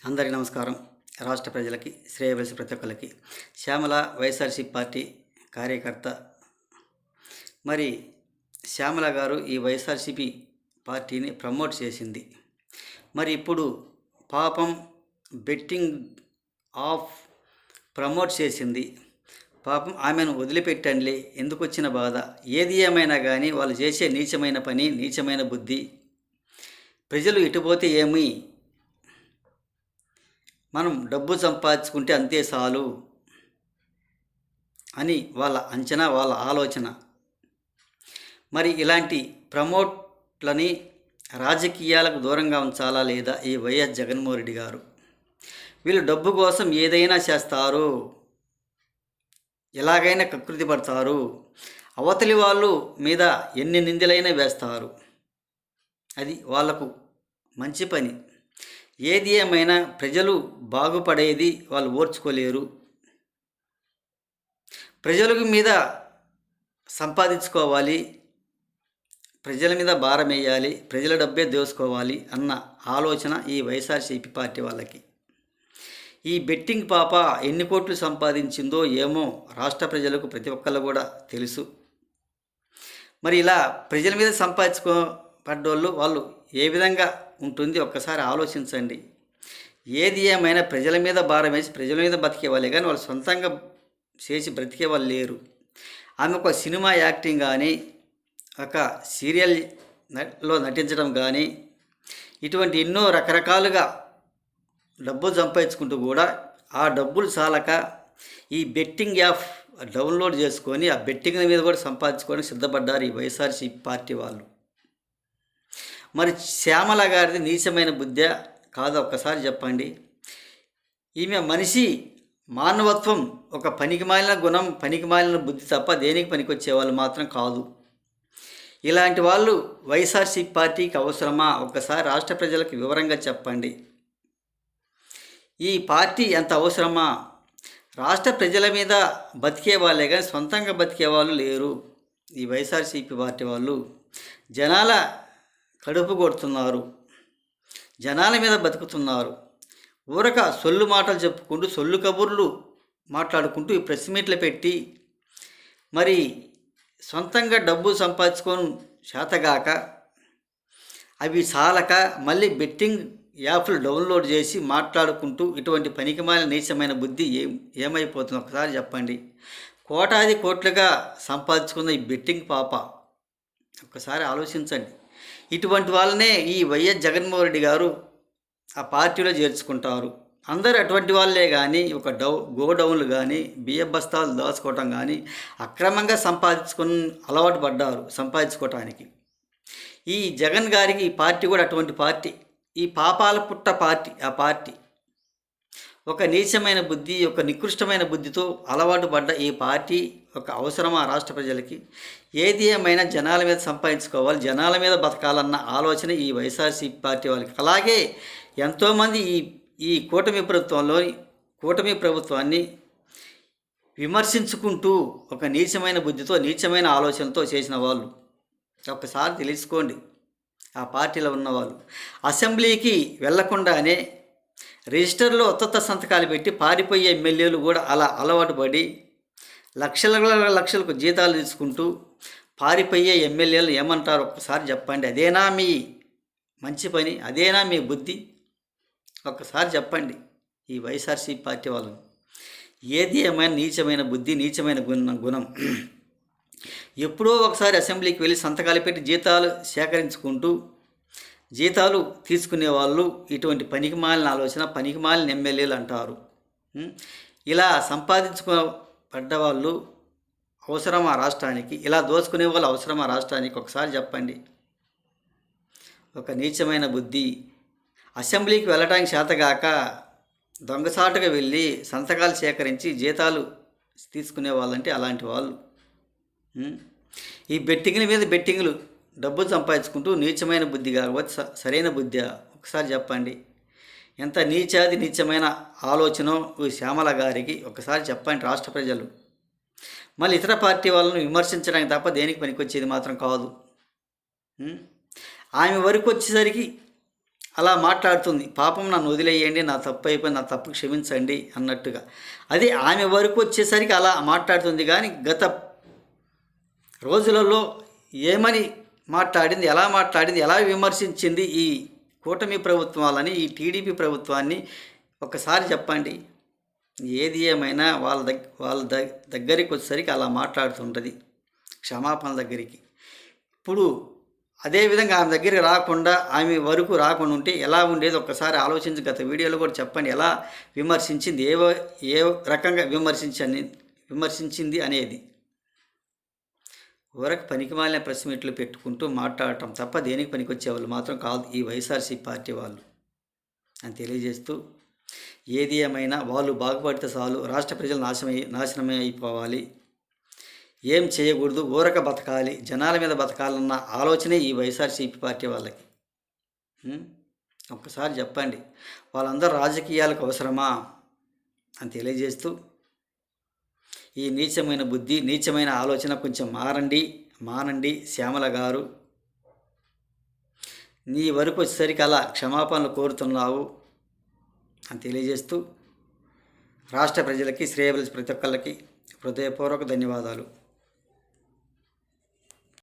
అందరికీ నమస్కారం. రాష్ట్ర ప్రజలకి, శ్రేయభిలాషి ప్రతి ఒక్కళ్ళకి. శ్యామల వైఎస్ఆర్‌సీపీ పార్టీ కార్యకర్త. మరి శ్యామల గారు ఈ వైఎస్ఆర్‌సీపీ పార్టీని ప్రమోట్ చేసింది. మరి ఇప్పుడు పాపం బెట్టింగ్ ఆఫ్ ప్రమోట్ చేసింది. పాపం ఆమెను వదిలిపెట్టండిలే, ఎందుకొచ్చిన బాధ. ఏది ఏమైనా కానీ వాళ్ళు చేసే నీచమైన పని, నీచమైన బుద్ధి. ప్రజలు ఇటుపోతే ఏమి, మనం డబ్బు సంపాదించుకుంటే అంతే చాలు అని వాళ్ళ అంచనా, వాళ్ళ ఆలోచన. మరి ఇలాంటి ప్రమోట్లని రాజకీయాలకు దూరంగా ఉంచాలా లేదా ఈ వైఎస్ జగన్మోహన్ రెడ్డి గారు? వీళ్ళు డబ్బు కోసం ఏదైనా చేస్తారు, ఎలాగైనా కకృతి పడతారు, అవతలి వాళ్ళు మీద ఎన్ని నిందలైనా వేస్తారు. అది వాళ్లకు మంచి పని. ఏది ఏమైనా ప్రజలు బాగుపడేది వాళ్ళు ఓర్చుకోలేరు. ప్రజల మీద సంపాదించుకోవాలి, ప్రజల మీద భారం వేయాలి, ప్రజల డబ్బే దోసుకోవాలి అన్న ఆలోచన ఈ వైఎస్ఆర్‌సీపీ పార్టీ వాళ్ళకి. ఈ బెట్టింగ్ పాప ఎన్ని కోట్లు సంపాదించిందో ఏమో రాష్ట్ర ప్రజలకు ప్రతి ఒక్కళ్ళు కూడా తెలుసు. మరి ఇలా ప్రజల మీద సంపాదించుకోబడ్డోళ్ళు వాళ్ళు ఏ విధంగా ఉంటుంది ఒక్కసారి ఆలోచించండి. ఏది ఏమైనా ప్రజల మీద భారం వేసి ప్రజల మీద బతికే వాళ్ళే కానీ వాళ్ళు సొంతంగా చేసి బ్రతికే వాళ్ళు లేరు. ఆమె ఒక సినిమా యాక్టింగ్ కానీ, ఒక సీరియల్లో నటించడం కానీ, ఇటువంటి ఎన్నో రకరకాలుగా డబ్బులు సంపాదించుకుంటూ కూడా ఆ డబ్బులు చాలక ఈ బెట్టింగ్ యాప్ డౌన్లోడ్ చేసుకొని ఆ బెట్టింగ్ మీద కూడా సంపాదించుకోవడానికి సిద్ధపడ్డారు ఈ వైఎస్ఆర్‌సీపీ పార్టీ వాళ్ళు. మరి శ్యామల గారిది నీచమైన బుద్ధి కాదు ఒక్కసారి చెప్పండి. ఈమె మనిషి మానవత్వం, ఒక పనికిమాలిన గుణం, పనికిమాలిన బుద్ధి తప్ప దేనికి పనికొచ్చే వాళ్ళు మాత్రం కాదు. ఇలాంటి వాళ్ళు వైఎస్ఆర్‌సీపీ పార్టీకి అవసరమా? ఒక్కసారి రాష్ట్ర ప్రజలకు వివరంగా చెప్పండి. ఈ పార్టీ ఎంత అవసరమా? రాష్ట్ర ప్రజల మీద బతికే వాళ్ళే కానీ సొంతంగా బతికే వాళ్ళు లేరు. ఈ వైఎస్ఆర్‌సీపీ పార్టీ వాళ్ళు జనాల కడుపు కొడుతున్నారు, జనాల మీద బతుకుతున్నారు. ఊరక సొల్లు మాటలు చెప్పుకుంటూ, సొల్లు కబుర్లు మాట్లాడుకుంటూ ఈ ప్రెస్ మీట్లు పెట్టి మరి సొంతంగా డబ్బు సంపాదించుకొని చేతగాక అవి చాలక మళ్ళీ బెట్టింగ్ యాప్లు డౌన్లోడ్ చేసి మాట్లాడుకుంటూ ఇటువంటి పనికిమాలిన నీచమైన బుద్ధి ఏమైపోతుంది ఒకసారి చెప్పండి. కోటాది కోట్లుగా సంపాదించుకున్న ఈ బెట్టింగ్ పాప ఒక్కసారి ఆలోచించండి. ఇటువంటి వాళ్ళనే ఈ వైఎస్ జగన్మోహన్ రెడ్డి గారు ఆ పార్టీలో చేర్చుకుంటారు. అందరూ అటువంటి వాళ్ళే కానీ ఒక గోడౌన్లు కానీ, బియ్యం బస్తాలు దాచుకోవటం కానీ అక్రమంగా అలవాటు పడ్డారు సంపాదించుకోవటానికి. ఈ జగన్ గారికి ఈ పార్టీ కూడా అటువంటి పార్టీ. ఈ పాపాల పుట్ట పార్టీ ఆ పార్టీ. ఒక నీచమైన బుద్ధి, ఒక నికృష్టమైన బుద్ధితో అలవాటు పడ్డ ఈ పార్టీ ఒక అవసరమా రాష్ట్ర ప్రజలకి? ఏది ఏమైనా జనాల మీద సంపాదించుకోవాలి, జనాల మీద బతకాలన్న ఆలోచన ఈ వైఎస్ఆర్‌సీపీ పార్టీ వాళ్ళకి. అలాగే ఎంతోమంది ఈ కూటమి ప్రభుత్వాన్ని విమర్శించుకుంటూ ఒక నీచమైన బుద్ధితో, నీచమైన ఆలోచనతో చేసిన వాళ్ళు ఒక్కసారి తెలుసుకోండి. ఆ పార్టీలో ఉన్నవాళ్ళు అసెంబ్లీకి వెళ్లకుండానే రిజిస్టర్లో ఒత్తొత్త సంతకాలు పెట్టి పారిపోయే ఎమ్మెల్యేలు కూడా అలా అలవాటు పడి లక్షలకు జీతాలు తీసుకుంటూ పారిపోయే ఎమ్మెల్యేలు ఏమంటారు ఒక్కసారి చెప్పండి. అదేనా మీ మంచి పని? అదేనా మీ బుద్ధి? ఒక్కసారి చెప్పండి. ఈ వైఎస్ఆర్‌సీపీ పార్టీ వాళ్ళు ఏది ఏమైనా నీచమైన బుద్ధి, నీచమైన గుణం. ఎప్పుడో ఒకసారి అసెంబ్లీకి వెళ్ళి సంతకాలు పెట్టి జీతాలు సేకరించుకుంటూ జీతాలు తీసుకునే వాళ్ళు ఇటువంటి పనికిమాలిన ఆలోచన, పనికిమాలిన ఎమ్మెల్యేలు అంటారు. ఇలా సంపాదించుకోబడ్డ వాళ్ళు అవసరమా రాష్ట్రానికి? ఇలా దోచుకునే వాళ్ళు అవసరమా రాష్ట్రానికి? ఒకసారి చెప్పండి. ఒక నీచమైన బుద్ధి. అసెంబ్లీకి వెళ్ళడానికి చేతగాక దొంగసాటుగా వెళ్ళి సంతకాలు సేకరించి జీతాలు తీసుకునే వాళ్ళంటే అలాంటి వాళ్ళు. ఈ బెట్టింగ్ల మీద బెట్టింగ్లు డబ్బులు సంపాదించుకుంటూ నీచమైన బుద్ధి కాకపోతే సరైన బుద్ధి ఒకసారి చెప్పండి. ఎంత నీచమైన ఆలోచన ఈ శ్యామల గారికి ఒకసారి చెప్పండి రాష్ట్ర ప్రజలు. మళ్ళీ ఇతర పార్టీ వాళ్ళను విమర్శించడానికి తప్ప దేనికి పనికొచ్చేది మాత్రం కాదు. ఆమె వరకు వచ్చేసరికి అలా మాట్లాడుతుంది. పాపం నన్ను వదిలేయండి, నా తప్పు అయిపోయింది, నా తప్పు క్షమించండి అన్నట్టుగా. అది ఆమె వరకు వచ్చేసరికి అలా మాట్లాడుతుంది. కానీ గత రోజులలో ఏమని మాట్లాడింది, ఎలా మాట్లాడింది, ఎలా విమర్శించింది ఈ కూటమి ప్రభుత్వాలని, ఈ టీడీపీ ప్రభుత్వాన్ని ఒక్కసారి చెప్పండి. ఏది ఏమైనా వాళ్ళ దగ్గరికి వచ్చేసరికి అలా మాట్లాడుతుంటుంది, క్షమాపణ దగ్గరికి. ఇప్పుడు అదేవిధంగా ఆమె దగ్గరికి రాకుండా, ఆమె వరకు రాకుండా ఉంటే ఎలా ఉండేది ఒక్కసారి ఆలోచించి గత వీడియోలో కూడా చెప్పండి. ఎలా విమర్శించింది, ఏ రకంగా విమర్శించింది అనేది. ఊరకు పనికిమాలిన ప్రెస్ మీట్లు పెట్టుకుంటూ మాట్లాడటం తప్ప దేనికి పనికొచ్చేవాళ్ళు మాత్రం కాదు ఈ వైఎస్ఆర్సీపీ పార్టీ వాళ్ళు అని తెలియజేస్తూ, ఏది ఏమైనా వాళ్ళు బాగుపడితే చాలు, రాష్ట్ర ప్రజలు నాశనమే అయిపోవాలి, ఏం చేయకూడదు, ఊరక బతకాలి, జనాల మీద బతకాలన్న ఆలోచనే ఈ వైఎస్ఆర్సీపీ పార్టీ వాళ్ళకి. ఒక్కసారి చెప్పండి, వాళ్ళందరూ రాజకీయాలకు అవసరమా అని తెలియజేస్తూ, ఈ నీచమైన బుద్ధి, నీచమైన ఆలోచన కొంచెం మానండి శ్యామల గారు. నీ వరకు వచ్చేసరికి అలా క్షమాపణలు కోరుతున్నావు అని తెలియజేస్తూ, రాష్ట్ర ప్రజలకి, శ్రేయబలిసి ప్రతి ఒక్కళ్ళకి హృదయపూర్వక ధన్యవాదాలు.